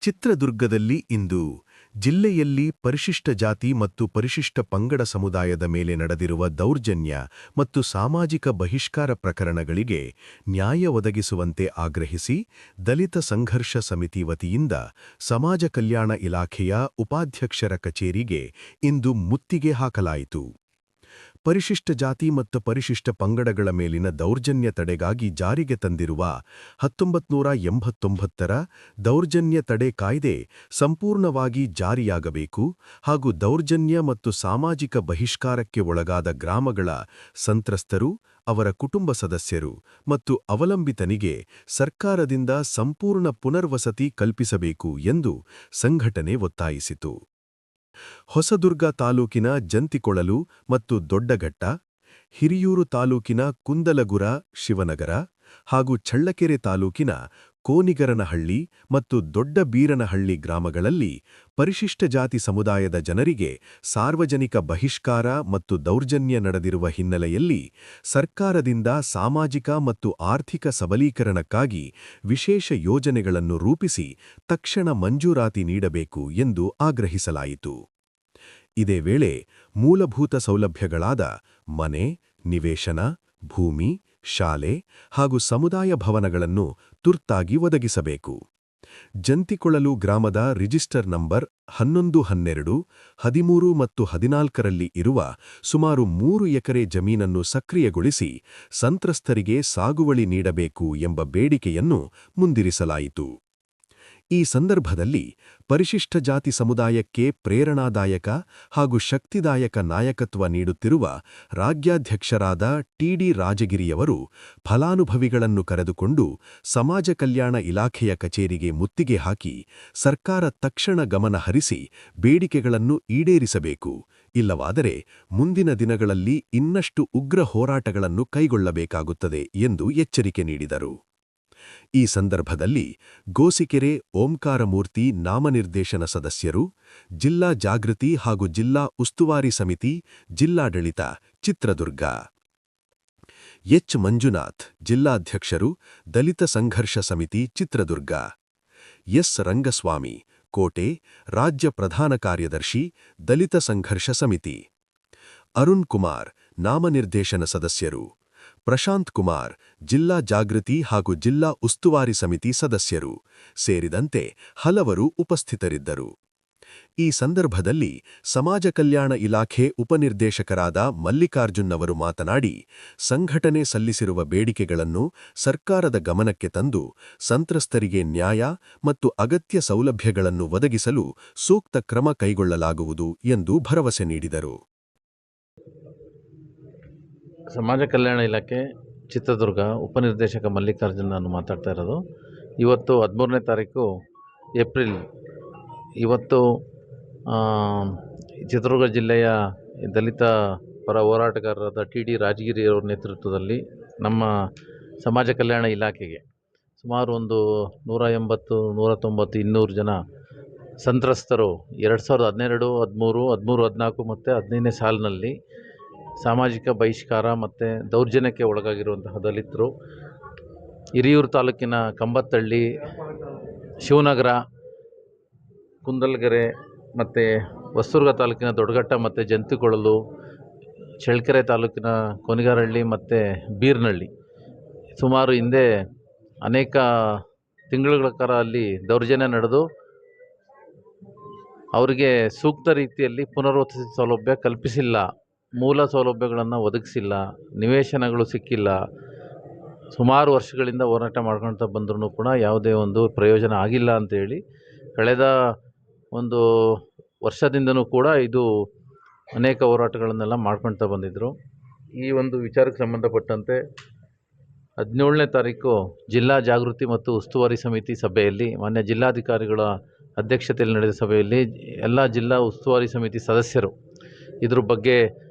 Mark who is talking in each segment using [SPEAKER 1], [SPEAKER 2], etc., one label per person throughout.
[SPEAKER 1] ಚಿತ್ರದುರ್ಗದಲ್ಲಿ ಇಂದು ಜಿಲ್ಲೆಯಲ್ಲಿ ಪರಿಶಿಷ್ಟ ಜಾತಿ ಮತ್ತು ಪರಿಶಿಷ್ಟ ಪಂಗಡ ಸಮುದಾಯದ ಮೇಲೆ ನಡೆದಿರುವ ದೌರ್ಜನ್ಯ ಮತ್ತು ಸಾಮಾಜಿಕ ಬಹಿಷ್ಕಾರ ಪ್ರಕರಣಗಳಿಗೆ ನ್ಯಾಯ ಒದಗಿಸುವಂತೆ ಆಗ್ರಹಿಸಿ ದಲಿತ ಸಂಘರ್ಷ ಸಮಿತಿ ವತಿಯಿಂದ ಸಮಾಜ ಕಲ್ಯಾಣ ಇಲಾಖೆಯ ಉಪಾಧ್ಯಕ್ಷರ ಕಚೇರಿಗೆ ಇಂದು ಮುತ್ತಿಗೆ ಹಾಕಲಾಯಿತು. ಪರಿಶಿಷ್ಟ ಜಾತಿ ಮತ್ತು ಪರಿಶಿಷ್ಟ ಪಂಗಡಗಳ ಮೇಲಿನ ದೌರ್ಜನ್ಯ ತಡೆಗಾಗಿ ಜಾರಿಗೆ ತಂದಿರುವ 1989ರ ದೌರ್ಜನ್ಯ ತಡೆ ಕಾಯ್ದೆ ಸಂಪೂರ್ಣವಾಗಿ ಜಾರಿಯಾಗಬೇಕು ಹಾಗೂ ದೌರ್ಜನ್ಯ ಮತ್ತು ಸಾಮಾಜಿಕ ಬಹಿಷ್ಕಾರಕ್ಕೆ ಒಳಗಾದ ಗ್ರಾಮಗಳ ಸಂತ್ರಸ್ತರು, ಅವರ ಕುಟುಂಬ ಸದಸ್ಯರು ಮತ್ತು ಅವಲಂಬಿತನಿಗೆ ಸರ್ಕಾರದಿಂದ ಸಂಪೂರ್ಣ ಪುನರ್ವಸತಿ ಕಲ್ಪಿಸಬೇಕು ಎಂದು ಸಂಘಟನೆ ಒತ್ತಾಯಿಸಿತು. ಹೊಸದುರ್ಗ ತಾಲೂಕಿನ ಜಂತಿಕೊಳಲು ಮತ್ತು ದೊಡ್ಡಘಟ್ಟ, ಹಿರಿಯೂರು ತಾಲೂಕಿನ ಕುಂದಲಗುರ, ಶಿವನಗರ ಹಾಗೂ ಚಳ್ಳಕೆರೆ ತಾಲೂಕಿನ ಕೋನಿಗರನಹಳ್ಳಿ ಮತ್ತು ದೊಡ್ಡಬೀರನಹಳ್ಳಿ ಗ್ರಾಮಗಳಲ್ಲಿ ಪರಿಶಿಷ್ಟ ಜಾತಿ ಸಮುದಾಯದ ಜನರಿಗೆ ಸಾರ್ವಜನಿಕ ಬಹಿಷ್ಕಾರ ಮತ್ತು ದೌರ್ಜನ್ಯ ನಡೆದಿರುವ ಹಿನ್ನೆಲೆಯಲ್ಲಿ ಸರ್ಕಾರದಿಂದ ಸಾಮಾಜಿಕ ಮತ್ತು ಆರ್ಥಿಕ ಸಬಲೀಕರಣಕ್ಕಾಗಿ ವಿಶೇಷ ಯೋಜನೆಗಳನ್ನು ರೂಪಿಸಿ ತಕ್ಷಣ ಮಂಜೂರಾತಿ ನೀಡಬೇಕು ಎಂದು ಆಗ್ರಹಿಸಲಾಯಿತು. ಇದೇ ವೇಳೆ ಮೂಲಭೂತ ಸೌಲಭ್ಯಗಳಾದ ಮನೆ, ನಿವೇಶನ, ಭೂಮಿ, ಶಾಲೆ ಹಾಗೂ ಸಮುದಾಯ ಭವನಗಳನ್ನು ತುರ್ತಾಗಿ ಒದಗಿಸಬೇಕು. ಜಂತಿಕೊಳಲು ಗ್ರಾಮದ ರಿಜಿಸ್ಟರ್ ನಂಬರ್ 11, 12, 13 ಮತ್ತು 14ರಲ್ಲಿ ಇರುವ ಸುಮಾರು 3 ಎಕರೆ ಜಮೀನನ್ನು ಸಕ್ರಿಯಗೊಳಿಸಿ ಸಂತ್ರಸ್ತರಿಗೆ ಸಾಗುವಳಿ ನೀಡಬೇಕು ಎಂಬ ಬೇಡಿಕೆಯನ್ನು ಮುಂದಿರಿಸಲಾಯಿತು. ಈ ಸಂದರ್ಭದಲ್ಲಿ ಪರಿಶಿಷ್ಟ ಜಾತಿ ಸಮುದಾಯಕ್ಕೆ ಪ್ರೇರಣಾದಾಯಕ ಹಾಗೂ ಶಕ್ತಿದಾಯಕ ನಾಯಕತ್ವ ನೀಡುತ್ತಿರುವ ರಾಜ್ಯಾಧ್ಯಕ್ಷರಾದ ಟಿ.ಡಿ. ರಾಜಗಿರಿಯವರು ಫಲಾನುಭವಿಗಳನ್ನು ಕರೆದುಕೊಂಡು ಸಮಾಜ ಕಲ್ಯಾಣ ಇಲಾಖೆಯ ಕಚೇರಿಗೆ ಮುತ್ತಿಗೆ ಹಾಕಿ ಸರ್ಕಾರ ತಕ್ಷಣ ಗಮನ ಹರಿಸಿ ಬೇಡಿಕೆಗಳನ್ನು ಈಡೇರಿಸಬೇಕು, ಇಲ್ಲವಾದರೆ ಮುಂದಿನ ದಿನಗಳಲ್ಲಿ ಇನ್ನಷ್ಟು ಉಗ್ರ ಹೋರಾಟಗಳನ್ನು ಕೈಗೊಳ್ಳಬೇಕಾಗುತ್ತದೆ ಎಂದು ಎಚ್ಚರಿಕೆ ನೀಡಿದರು. ಈ ಸಂದರ್ಭದಲ್ಲಿ ಗೋಸಿಕೆರೆ ಓಂಕಾರಮೂರ್ತಿ ನಾಮನಿರ್ದೇಶನ ಸದಸ್ಯರು, ಜಿಲ್ಲಾ ಜಾಗೃತಿ ಹಾಗೂ ಜಿಲ್ಲಾ ಉಸ್ತುವಾರಿ ಸಮಿತಿ, ಜಿಲ್ಲಾಡಳಿತ, ಚಿತ್ರದುರ್ಗ, ಎಚ್. ಮಂಜುನಾಥ್, ಜಿಲ್ಲಾಧ್ಯಕ್ಷರು, ದಲಿತ ಸಂಘರ್ಷ ಸಮಿತಿ, ಚಿತ್ರದುರ್ಗ, ಎಸ್. ರಂಗಸ್ವಾಮಿ, ಕೋಟೆ, ರಾಜ್ಯ ಪ್ರಧಾನ ಕಾರ್ಯದರ್ಶಿ, ದಲಿತ ಸಂಘರ್ಷ ಸಮಿತಿ, ಅರುಣ್ ಕುಮಾರ್, ನಾಮನಿರ್ದೇಶನ ಸದಸ್ಯರು, ಪ್ರಶಾಂತ್ ಕುಮಾರ್, ಜಿಲ್ಲಾ ಜಾಗೃತಿ ಹಾಗೂ ಜಿಲ್ಲಾ ಉಸ್ತುವಾರಿ ಸಮಿತಿ ಸದಸ್ಯರು ಸೇರಿದಂತೆ ಹಲವರು ಉಪಸ್ಥಿತರಿದ್ದರು. ಈ ಸಂದರ್ಭದಲ್ಲಿ ಸಮಾಜ ಕಲ್ಯಾಣ ಇಲಾಖೆ ಉಪನಿರ್ದೇಶಕರಾದ ಮಲ್ಲಿಕಾರ್ಜುನ್ ಅವರು ಮಾತನಾಡಿ, ಸಂಘಟನೆ ಸಲ್ಲಿಸಿರುವ ಬೇಡಿಕೆಗಳನ್ನು ಸರ್ಕಾರದ ಗಮನಕ್ಕೆ ತಂದು ಸಂತ್ರಸ್ತರಿಗೆ ನ್ಯಾಯ ಮತ್ತು ಅಗತ್ಯ ಸೌಲಭ್ಯಗಳನ್ನು ಒದಗಿಸಲು ಸೂಕ್ತ ಕ್ರಮ ಕೈಗೊಳ್ಳಲಾಗುವುದು ಎಂದು ಭರವಸೆ ನೀಡಿದರು.
[SPEAKER 2] ಸಮಾಜ ಕಲ್ಯಾಣ ಇಲಾಖೆ ಚಿತ್ರದುರ್ಗ ಉಪನಿರ್ದೇಶಕ ಮಲ್ಲಿಕಾರ್ಜುನ್ ನಾನು ಮಾತಾಡ್ತಾ ಇರೋದು. ಇವತ್ತು 13ನೇ ತಾರೀಕು ಏಪ್ರಿಲ್. ಇವತ್ತು ಚಿತ್ರದುರ್ಗ ಜಿಲ್ಲೆಯ ದಲಿತ ಪರ ಹೋರಾಟಗಾರರಾದ ಟಿ.ಡಿ. ರಾಜಗಿರಿಯವರ ನೇತೃತ್ವದಲ್ಲಿ ನಮ್ಮ ಸಮಾಜ ಕಲ್ಯಾಣ ಇಲಾಖೆಗೆ ಸುಮಾರು ಒಂದು 180, 190, 200 ಜನ ಸಂತ್ರಸ್ತರು 2012, 13, 14 ಮತ್ತು 15ನೇ ಸಾಲಿನಲ್ಲಿ ಸಾಮಾಜಿಕ ಬಹಿಷ್ಕಾರ ಮತ್ತು ದೌರ್ಜನ್ಯಕ್ಕೆ ಒಳಗಾಗಿರುವಂತಹ ದಲಿತರು ಹಿರಿಯೂರು ತಾಲೂಕಿನ ಕಂಬತ್ತಳ್ಳಿ, ಶಿವನಗರ, ಕುಂದಲಗೆರೆ ಮತ್ತು ಹೊಸದುರ್ಗ ತಾಲೂಕಿನ ದೊಡ್ಡಘಟ್ಟ ಮತ್ತು ಜಂತಿಕೊಳಲು, ಚಳ್ಳಕೆರೆ ತಾಲೂಕಿನ ಕೋನಿಗರಹಳ್ಳಿ ಮತ್ತು ಬೀರನಹಳ್ಳಿ ಸುಮಾರು ಹಿಂದೆ ಅನೇಕ ತಿಂಗಳುಗಳ ಕಾಲ ಅಲ್ಲಿ ದೌರ್ಜನ್ಯ ನಡೆದು ಅವರಿಗೆ ಸೂಕ್ತ ರೀತಿಯಲ್ಲಿ ಪುನರ್ವಸತಿ ಸೌಲಭ್ಯ ಕಲ್ಪಿಸಿಲ್ಲ, ಮೂಲ ಸೌಲಭ್ಯಗಳನ್ನು ಒದಗಿಸಿಲ್ಲ, ನಿವೇಶನಗಳು ಸಿಕ್ಕಿಲ್ಲ. ಸುಮಾರು ವರ್ಷಗಳಿಂದ ಹೋರಾಟ ಮಾಡ್ಕೊಳ್ತಾ ಬಂದರೂ ಕೂಡ ಯಾವುದೇ ಒಂದು ಪ್ರಯೋಜನ ಆಗಿಲ್ಲ ಅಂತೇಳಿ ಕಳೆದ ಒಂದು ವರ್ಷದಿಂದನೂ ಕೂಡ ಇದು ಅನೇಕ ಹೋರಾಟಗಳನ್ನೆಲ್ಲ ಮಾಡ್ಕೊಳ್ತಾ ಬಂದಿದ್ದರು. ಈ ಒಂದು ವಿಚಾರಕ್ಕೆ ಸಂಬಂಧಪಟ್ಟಂತೆ 17ನೇ ತಾರೀಕು ಜಿಲ್ಲಾ ಜಾಗೃತಿ ಮತ್ತು ಉಸ್ತುವಾರಿ ಸಮಿತಿ ಸಭೆಯಲ್ಲಿ ಮಾನ್ಯ ಜಿಲ್ಲಾಧಿಕಾರಿಗಳ ಅಧ್ಯಕ್ಷತೆಯಲ್ಲಿ ನಡೆದ ಸಭೆಯಲ್ಲಿ ಎಲ್ಲ ಜಿಲ್ಲಾ ಉಸ್ತುವಾರಿ ಸಮಿತಿ ಸದಸ್ಯರು ಇದ್ರ ಬಗ್ಗೆ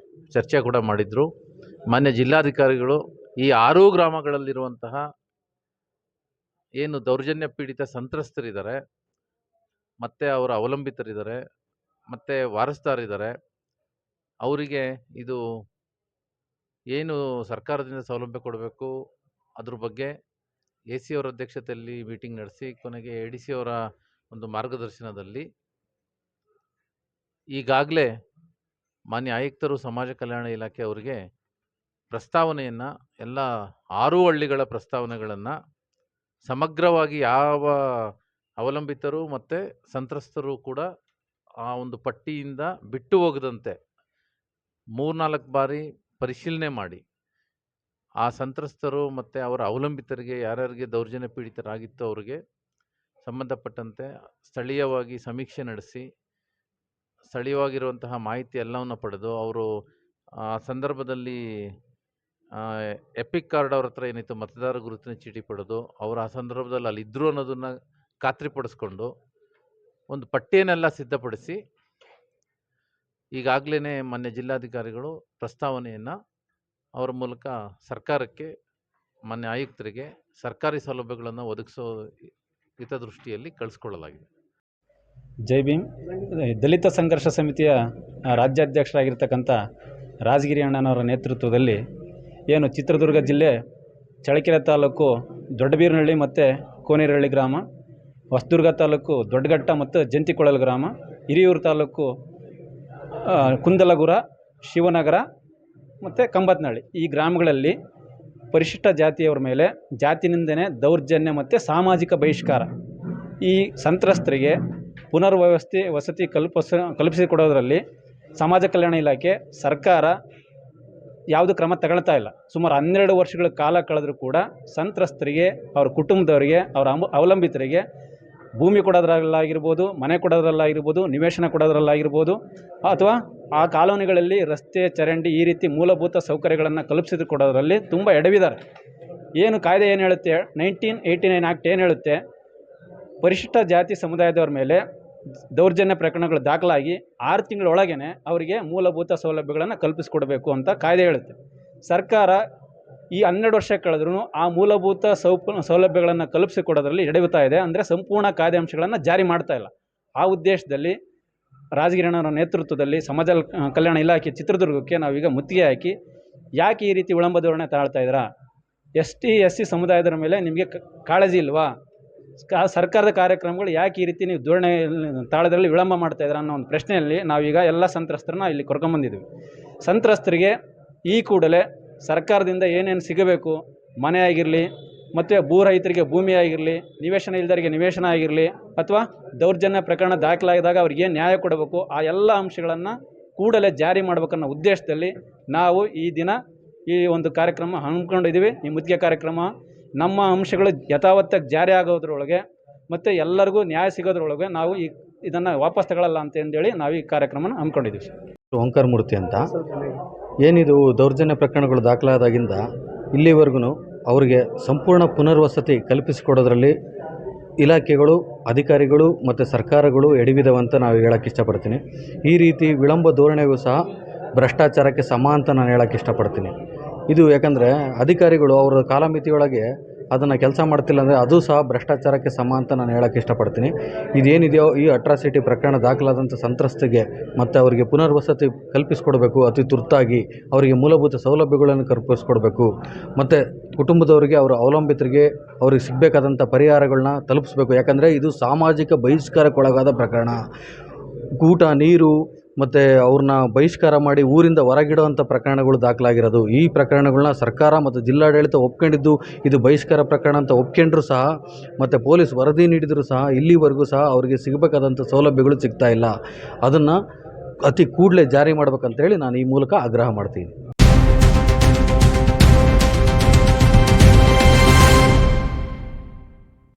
[SPEAKER 2] ಚರ್ಚೆ ಕೂಡ ಮಾಡಿದರು. ಮಾನ್ಯ ಜಿಲ್ಲಾಧಿಕಾರಿಗಳು ಈ 6 ಗ್ರಾಮಗಳಲ್ಲಿರುವಂತಹ ಏನು ದೌರ್ಜನ್ಯ ಪೀಡಿತ ಸಂತ್ರಸ್ತರಿದ್ದಾರೆ, ಮತ್ತು ಅವರ ಅವಲಂಬಿತರಿದ್ದಾರೆ, ಮತ್ತು ವಾರಸ್ದಾರಿದ್ದಾರೆ, ಅವರಿಗೆ ಇದು ಏನು ಸರ್ಕಾರದಿಂದ ಸೌಲಭ್ಯ ಕೊಡಬೇಕು ಅದ್ರ ಬಗ್ಗೆ ಎ ಸಿ ಅವರ ಅಧ್ಯಕ್ಷತೆಯಲ್ಲಿ ಮೀಟಿಂಗ್ ನಡೆಸಿ ಕೊನೆಗೆ ಎ ಡಿ ಸಿ ಅವರ ಒಂದು ಮಾರ್ಗದರ್ಶನದಲ್ಲಿ ಈಗಾಗಲೇ ಮಾನ್ಯ ಆಯುಕ್ತರು ಸಮಾಜ ಕಲ್ಯಾಣ ಇಲಾಖೆ ಅವರಿಗೆ ಪ್ರಸ್ತಾವನೆಯನ್ನು ಎಲ್ಲ 6 ಹಳ್ಳಿಗಳ ಪ್ರಸ್ತಾವನೆಗಳನ್ನು ಸಮಗ್ರವಾಗಿ ಯಾವ ಅವಲಂಬಿತರು ಮತ್ತು ಸಂತ್ರಸ್ತರು ಕೂಡ ಆ ಒಂದು ಪಟ್ಟಿಯಿಂದ ಬಿಟ್ಟು ಹೋಗದಂತೆ 3-4 ಬಾರಿ ಪರಿಶೀಲನೆ ಮಾಡಿ ಆ ಸಂತ್ರಸ್ತರು ಮತ್ತು ಅವರ ಅವಲಂಬಿತರಿಗೆ ಯಾರ್ಯಾರಿಗೆ ದೌರ್ಜನ್ಯ ಪೀಡಿತರಾಗಿತ್ತು ಅವರಿಗೆ ಸಂಬಂಧಪಟ್ಟಂತೆ ಸ್ಥಳೀಯವಾಗಿ ಸಮೀಕ್ಷೆ ನಡೆಸಿ ಸ್ಥಳೀಯವಾಗಿರುವಂತಹ ಮಾಹಿತಿ ಎಲ್ಲವನ್ನು ಪಡೆದು ಅವರು ಆ ಸಂದರ್ಭದಲ್ಲಿ ಎಪಿಕ್ ಕಾರ್ಡ್ ಅವ್ರ ಹತ್ರ ಏನಿತ್ತು ಮತದಾರ ಗುರುತಿನ ಚೀಟಿ ಪಡೆದು ಅವರು ಆ ಸಂದರ್ಭದಲ್ಲಿ ಅಲ್ಲಿದ್ದರು ಅನ್ನೋದನ್ನು ಖಾತ್ರಿಪಡಿಸ್ಕೊಂಡು ಒಂದು ಪಟ್ಟಿಯನ್ನೆಲ್ಲ ಸಿದ್ಧಪಡಿಸಿ ಈಗಾಗಲೇ ಮಾನ್ಯ ಜಿಲ್ಲಾಧಿಕಾರಿಗಳು ಪ್ರಸ್ತಾವನೆಯನ್ನು ಅವರ ಮೂಲಕ ಸರ್ಕಾರಕ್ಕೆ ಮಾನ್ಯ ಆಯುಕ್ತರಿಗೆ ಸರ್ಕಾರಿ ಸೌಲಭ್ಯಗಳನ್ನು ಒದಗಿಸೋ ಹಿತದೃಷ್ಟಿಯಲ್ಲಿ ಕಳಿಸ್ಕೊಳ್ಳಲಾಗಿದೆ.
[SPEAKER 3] ಜೈ ಭೀಮ್. ದಲಿತ ಸಂಘರ್ಷ ಸಮಿತಿಯ ರಾಜ್ಯಾಧ್ಯಕ್ಷರಾಗಿರ್ತಕ್ಕಂಥ ರಾಜಗಿರಿ ಅಣ್ಣನವರ ನೇತೃತ್ವದಲ್ಲಿ ಏನು ಚಿತ್ರದುರ್ಗ ಜಿಲ್ಲೆ ಚಳ್ಳಕೆರೆ ತಾಲೂಕು ದೊಡ್ಡಬೀರನಹಳ್ಳಿ ಮತ್ತು ಕೋನೇರಹಳ್ಳಿ ಗ್ರಾಮ, ಹೊಸದುರ್ಗ ತಾಲೂಕು ದೊಡ್ಡಘಟ್ಟ ಮತ್ತು ಜಂತಿಕೊಳಲು ಗ್ರಾಮ, ಹಿರಿಯೂರು ತಾಲೂಕು ಕುಂದಲಗುರ, ಶಿವನಗರ ಮತ್ತು ಕಂಬತ್ನಹಳ್ಳಿ ಈ ಗ್ರಾಮಗಳಲ್ಲಿ ಪರಿಶಿಷ್ಟ ಜಾತಿಯವರ ಮೇಲೆ ಜಾತಿ ನಿಂದನೆ, ದೌರ್ಜನ್ಯ ಮತ್ತು ಸಾಮಾಜಿಕ ಬಹಿಷ್ಕಾರ ಈ ಸಂತ್ರಸ್ತರಿಗೆ ಪುನರ್ವ್ಯವಸ್ಥೆ ವಸತಿ ಕಲ್ಪಿಸಿಕೊಡೋದರಲ್ಲಿ ಸಮಾಜ ಕಲ್ಯಾಣ ಇಲಾಖೆ ಸರ್ಕಾರ ಯಾವುದು ಕ್ರಮ ತಗೊಳ್ತಾ ಇಲ್ಲ. ಸುಮಾರು 12 ವರ್ಷಗಳ ಕಾಲ ಕಳೆದರೂ ಕೂಡ ಸಂತ್ರಸ್ತರಿಗೆ, ಅವ್ರ ಕುಟುಂಬದವರಿಗೆ, ಅವರ ಅವಲಂಬಿತರಿಗೆ ಭೂಮಿ ಕೊಡೋದ್ರಲ್ಲಾಗಿರ್ಬೋದು, ಮನೆ ಕೊಡೋದ್ರಲ್ಲಾಗಿರ್ಬೋದು, ನಿವೇಶನ ಕೊಡೋದ್ರಲ್ಲಾಗಿರ್ಬೋದು, ಅಥವಾ ಆ ಕಾಲೋನಿಗಳಲ್ಲಿ ರಸ್ತೆ, ಚರಂಡಿ ಈ ರೀತಿ ಮೂಲಭೂತ ಸೌಕರ್ಯಗಳನ್ನು ಕಲ್ಪಿಸಿಕೊಡೋದ್ರಲ್ಲಿ ತುಂಬ ಎಡವಿದ್ದಾರೆ. ಏನು ಕಾಯ್ದೆ ಏನು ಹೇಳುತ್ತೆ, 1989 ಆ್ಯಕ್ಟ್ ಏನು ಹೇಳುತ್ತೆ, ಪರಿಶಿಷ್ಟ ಜಾತಿ ಸಮುದಾಯದವ್ರ ಮೇಲೆ ದೌರ್ಜನ್ಯ ಪ್ರಕರಣಗಳು ದಾಖಲಾಗಿ 6 ತಿಂಗಳೊಳಗೇ ಅವರಿಗೆ ಮೂಲಭೂತ ಸೌಲಭ್ಯಗಳನ್ನು ಕಲ್ಪಿಸಿಕೊಡಬೇಕು ಅಂತ ಕಾಯ್ದೆ ಹೇಳುತ್ತೆ. ಸರ್ಕಾರ ಈ 12 ವರ್ಷ ಕಳೆದ್ರೂ ಆ ಮೂಲಭೂತ ಸೌಲಭ್ಯಗಳನ್ನು ಕಲ್ಪಿಸಿಕೊಡೋದ್ರಲ್ಲಿ ಎಡವುತ್ತಾ ಇದೆ. ಅಂದರೆ ಸಂಪೂರ್ಣ ಕಾಯ್ದೆ ಅಂಶಗಳನ್ನು ಜಾರಿ ಮಾಡ್ತಾ ಇಲ್ಲ. ಆ ಉದ್ದೇಶದಲ್ಲಿ ರಾಜಗಿರಣವರ ನೇತೃತ್ವದಲ್ಲಿ ಸಮಾಜ ಕಲ್ಯಾಣ ಇಲಾಖೆ ಚಿತ್ರದುರ್ಗಕ್ಕೆ ನಾವೀಗ ಮುತ್ತಿಗೆ ಹಾಕಿ, ಯಾಕೆ ಈ ರೀತಿ ವಿಳಂಬ ಧೋರಣೆ ತಾಳ್ತಾ ಇದ್ದೀರಾ, ST/SC ಸಮುದಾಯದವರ ಮೇಲೆ ನಿಮಗೆ ಕಾಳಜಿ ಇಲ್ವಾ, ಸರ್ಕಾರದ ಕಾರ್ಯಕ್ರಮಗಳು ಯಾಕೆ ಈ ರೀತಿ ನೀವು ಧೋರಣೆ ತಾಳದಲ್ಲಿ ವಿಳಂಬ ಮಾಡ್ತಾ ಇದ್ದೀರಾ ಅನ್ನೋ ಒಂದು ಪ್ರಶ್ನೆಯಲ್ಲಿ ನಾವೀಗ ಎಲ್ಲ ಸಂತ್ರಸ್ತರನ್ನ ಇಲ್ಲಿ ಕರ್ಕೊಂಬಂದಿದ್ದೀವಿ. ಸಂತ್ರಸ್ತರಿಗೆ ಈ ಕೂಡಲೇ ಸರ್ಕಾರದಿಂದ ಏನೇನು ಸಿಗಬೇಕು, ಮನೆ ಆಗಿರಲಿ, ಮತ್ತು ಭೂ ರೈತರಿಗೆ ಭೂಮಿ ಆಗಿರಲಿ, ನಿವೇಶನ ಇಲ್ಲದವರಿಗೆ ನಿವೇಶನ ಆಗಿರಲಿ, ಅಥವಾ ದೌರ್ಜನ್ಯ ಪ್ರಕರಣ ದಾಖಲಾಗಿದಾಗ ಅವ್ರಿಗೆ ನ್ಯಾಯ ಕೊಡಬೇಕು, ಆ ಎಲ್ಲ ಅಂಶಗಳನ್ನು ಕೂಡಲೇ ಜಾರಿ ಮಾಡಬೇಕನ್ನೋ ಉದ್ದೇಶದಲ್ಲಿ ನಾವು ಈ ದಿನ ಈ ಒಂದು ಕಾರ್ಯಕ್ರಮ ಹಮ್ಮಿಕೊಂಡಿದ್ದೀವಿ. ಈ ಮುತ್ತಿಗೆ ಕಾರ್ಯಕ್ರಮ ನಮ್ಮ ಅಂಶಗಳು ಯಥಾವತ್ತಾಗಿ ಜಾರಿ ಆಗೋದ್ರೊಳಗೆ ಮತ್ತು ಎಲ್ಲರಿಗೂ ನ್ಯಾಯ ಸಿಗೋದ್ರೊಳಗೆ ನಾವು ಇದನ್ನು ವಾಪಸ್ ತಗೊಳ್ಳಲ್ಲ ಅಂತಂದೇಳಿ ನಾವು ಈ ಕಾರ್ಯಕ್ರಮನ ಹಮ್ಮಿಕೊಂಡಿದ್ದೀವಿ.
[SPEAKER 4] ಓಂಕಾರ ಮೂರ್ತಿ ಅಂತ. ಏನಿದು ದೌರ್ಜನ್ಯ ಪ್ರಕರಣಗಳು ದಾಖಲಾದಾಗಿಂದ ಇಲ್ಲಿವರೆಗೂ ಅವರಿಗೆ ಸಂಪೂರ್ಣ ಪುನರ್ವಸತಿ ಕಲ್ಪಿಸಿಕೊಡೋದ್ರಲ್ಲಿ ಇಲಾಖೆಗಳು, ಅಧಿಕಾರಿಗಳು ಮತ್ತು ಸರ್ಕಾರಗಳು ಎಡವಿದವಂತ ನಾವು ಹೇಳೋಕ್ಕೆ ಇಷ್ಟಪಡ್ತೀನಿ. ಈ ರೀತಿ ವಿಳಂಬ ಧೋರಣೆಗೂ ಸಹ ಭ್ರಷ್ಟಾಚಾರಕ್ಕೆ ಸಮ ಅಂತ ನಾನು ಹೇಳೋಕ್ಕೆ ಇಷ್ಟಪಡ್ತೀನಿ. ಇದು ಯಾಕಂದರೆ ಅಧಿಕಾರಿಗಳು ಅವರ ಕಾಲಮಿತಿಯೊಳಗೆ ಅದನ್ನು ಕೆಲಸ ಮಾಡ್ತಿಲ್ಲ ಅಂದರೆ ಅದು ಸಹ ಭ್ರಷ್ಟಾಚಾರಕ್ಕೆ ಸಮ ಅಂತ ನಾನು ಹೇಳೋಕ್ಕೆ ಇಷ್ಟಪಡ್ತೀನಿ. ಇದೇನಿದೆಯೋ ಈ ಅಟ್ರಾಸಿಟಿ ಪ್ರಕರಣ ದಾಖಲಾದಂಥ ಸಂತ್ರಸ್ತಿಗೆ ಮತ್ತು ಅವರಿಗೆ ಪುನರ್ವಸತಿ ಕಲ್ಪಿಸಿಕೊಡಬೇಕು. ಅತಿ ತುರ್ತಾಗಿ ಅವರಿಗೆ ಮೂಲಭೂತ ಸೌಲಭ್ಯಗಳನ್ನು ಕಲ್ಪಿಸ್ಕೊಡ್ಬೇಕು. ಮತ್ತು ಕುಟುಂಬದವರಿಗೆ, ಅವರ ಅವಲಂಬಿತರಿಗೆ ಅವ್ರಿಗೆ ಸಿಗಬೇಕಾದಂಥ ಪರಿಹಾರಗಳನ್ನ ತಲುಪಿಸ್ಬೇಕು. ಯಾಕಂದರೆ ಇದು ಸಾಮಾಜಿಕ ಬಹಿಷ್ಕಾರಕ್ಕೊಳಗಾದ ಪ್ರಕರಣ. ಊಟ, ನೀರು ಮತ್ತು ಅವ್ರನ್ನ ಬಹಿಷ್ಕಾರ ಮಾಡಿ ಊರಿಂದ ಹೊರಗಿಡುವಂಥ ಪ್ರಕರಣಗಳು ದಾಖಲಾಗಿರೋದು. ಈ ಪ್ರಕರಣಗಳನ್ನ ಸರ್ಕಾರ ಮತ್ತು ಜಿಲ್ಲಾಡಳಿತ ಒಪ್ಕೊಂಡಿದ್ದು ಇದು ಬಹಿಷ್ಕಾರ ಪ್ರಕರಣ ಅಂತ ಒಪ್ಕೊಂಡ್ರೂ ಸಹ, ಮತ್ತು ಪೊಲೀಸ್ ವರದಿ ನೀಡಿದರೂ ಸಹ ಇಲ್ಲಿವರೆಗೂ ಸಹ ಅವರಿಗೆ ಸಿಗಬೇಕಾದಂಥ ಸೌಲಭ್ಯಗಳು ಸಿಗ್ತಾ ಇಲ್ಲ. ಅದನ್ನು ಅತಿ ಕೂಡಲೇ ಜಾರಿ ಮಾಡಬೇಕಂತೇಳಿ ನಾನು ಈ ಮೂಲಕ ಆಗ್ರಹ ಮಾಡ್ತೀನಿ.